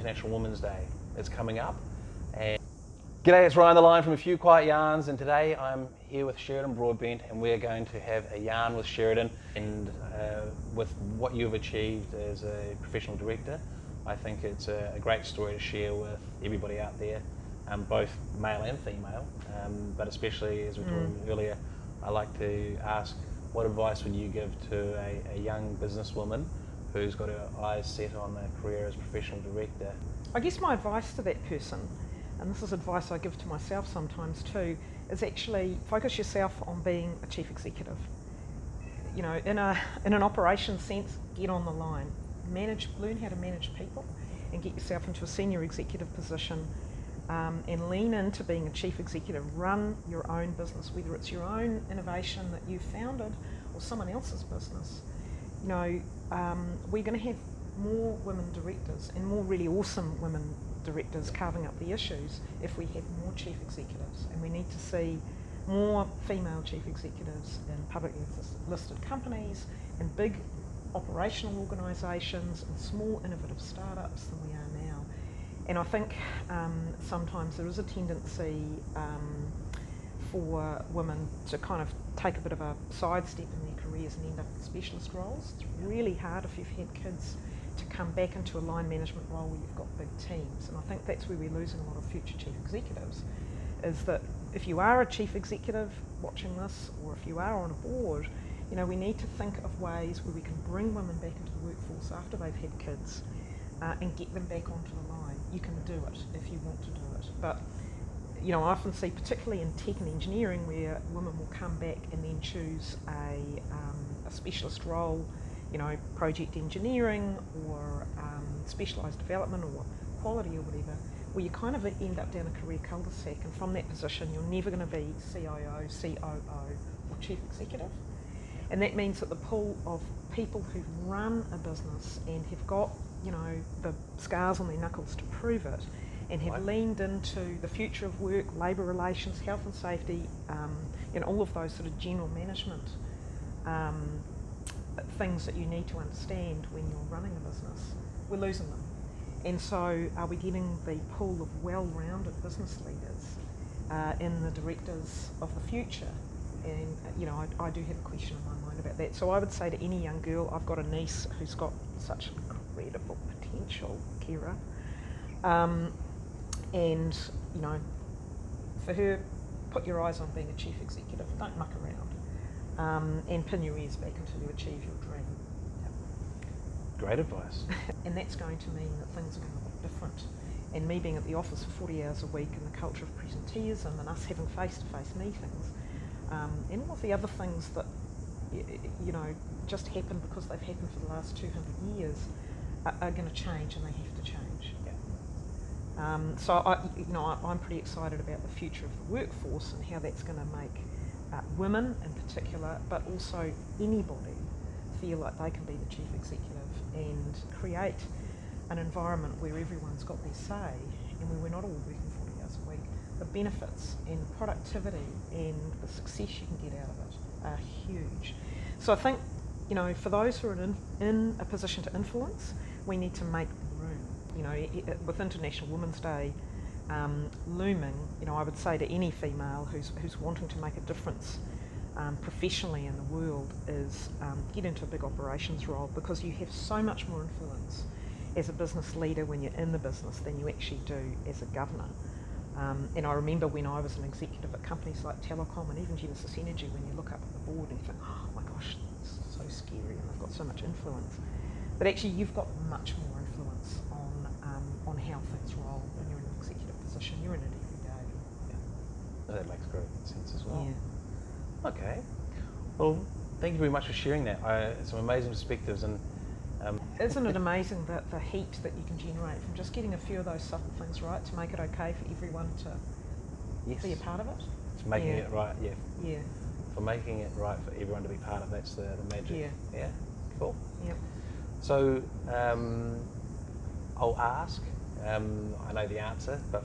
International Women's Day is coming up. And g'day, it's Ryan the Lion from A Few Quiet Yarns, and today I'm here with Sheridan Broadbent, and we're going to have a yarn with Sheridan. And with what you've achieved as a professional director, I think it's a great story to share with everybody out there, both male and female, but especially, as we were talking earlier, I like to ask, what advice would you give to a young businesswoman who's got her eyes set on a career as professional director? I guess my advice to that person, and this is advice I give to myself sometimes too, is actually focus yourself on being a chief executive. You know, in an operations sense, get on the line. Learn how to manage people and get yourself into a senior executive position, and lean into being a chief executive. Run your own business, whether it's your own innovation that you founded or someone else's business. You know, we're going to have more women directors and more really awesome women directors carving up the issues if we have more chief executives, and we need to see more female chief executives in publicly listed companies and big operational organisations and small innovative startups than we are now. And I think sometimes there is a tendency for women to kind of take a bit of a sidestep in their careers and end up in specialist roles. It's really hard if you've had kids to come back into a line management role where you've got big teams, and I think that's where we're losing a lot of future chief executives, is that if you are a chief executive watching this, or if you are on a board, you know, we need to think of ways where we can bring women back into the workforce after they've had kids and get them back onto the line. You can do it if you want to do it, but you know, I often see, particularly in tech and engineering, where women will come back and then choose a specialist role, you know, project engineering or specialised development or quality or whatever, where you kind of end up down a career cul-de-sac, and from that position you're never going to be CIO, COO or chief executive. And that means that the pool of people who've run a business and have got, you know, the scars on their knuckles to prove it, and have leaned into the future of work, labour relations, health and safety, you know, all of those sort of general management things that you need to understand when you're running a business, we're losing them. And so are we getting the pool of well-rounded business leaders in the directors of the future? And you know, I do have a question in my mind about that. So I would say to any young girl, I've got a niece who's got such incredible potential, Kira, and you know, for her, put your eyes on being a chief executive, don't muck around, and pin your ears back until you achieve your dream. Great advice. And that's going to mean that things are going to look different. And me being at the office for 40 hours a week, and the culture of presenteeism, and us having face-to-face meetings, and all of the other things that you know just happen because they've happened for the last 200 years are going to change, and they have to change. Yeah. So I'm pretty excited about the future of the workforce and how that's going to make women in particular, but also anybody, feel like they can be the chief executive and create an environment where everyone's got their say, and where we're not all working 40 hours a week. The benefits and productivity and the success you can get out of it are huge. So I think, you know, for those who are in a position to influence, we need to make room. You know, with International Women's Day looming, you know, I would say to any female who's wanting to make a difference professionally in the world is get into a big operations role, because you have so much more influence as a business leader when you're in the business than you actually do as a governor. And I remember when I was an executive at companies like Telecom and even Genesis Energy, when you look up at the board and you think, oh my gosh, it's so scary and they've got so much influence. But actually you've got much more influence on how things roll when you're in an executive position. You're in it every day. Yeah. That makes great sense as well. Yeah. Okay. Well, thank you very much for sharing that. Some amazing perspectives. And isn't it amazing that the heat that you can generate from just getting a few of those subtle things right to make it okay for everyone to be a part of it? It's making it right, yeah. Yeah. For making it right for everyone to be part of, that's the magic. Yeah. Yeah. Cool. Yep. So I'll ask. I know the answer, but